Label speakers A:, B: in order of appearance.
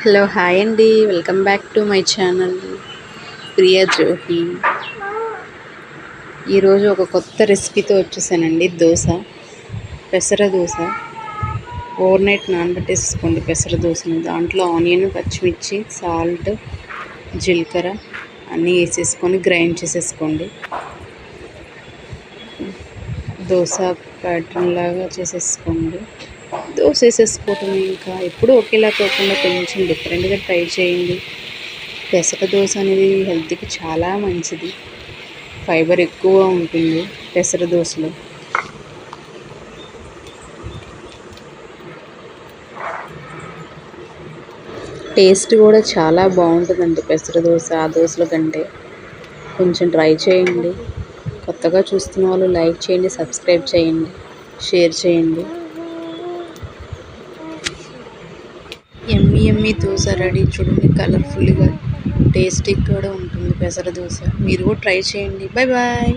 A: Hello hi అండి, welcome back to my channel Priya Johi. ఈరోజు ఒక కొత్త రెసిపీతో వచ్చేసానండి. పెసర దోశ. ఓవర్ నైట్ నానబెట్టేసుకోండి పెసర దోశని. దాంట్లో ఆనియన్, పచ్చిమిర్చి, సాల్ట్, జీలకర్ర అన్నీ వేసేసుకొని గ్రైండ్ చేసేసుకోండి. దోశ ప్యాటర్న్ లాగా చేసేసుకోండి. దోశ వేసేసుకోవటం ఇంకా ఎప్పుడు ఒకేలా కాకుండా కొంచెం డిఫరెంట్గా ట్రై చేయండి. పెసర దోశ అనేది హెల్త్కి చాలా మంచిది. ఫైబర్ ఎక్కువ ఉంటుంది పెసర దోశలో. టేస్ట్ కూడా చాలా బాగుంటుందండి పెసర దోశ ఆ దోశల కంటే. కొంచెం ట్రై చేయండి. కొత్తగా చూస్తున్న వాళ్ళు లైక్ చేయండి, సబ్స్క్రైబ్ చేయండి, షేర్ చేయండి. ఎమ్మి దోశ రెడీ. చూడండి, కలర్ఫుల్గా టేస్టీ కూడా ఉంటుంది పెసర దోశ. మీరు కూడా ట్రై చేయండి. Bye bye.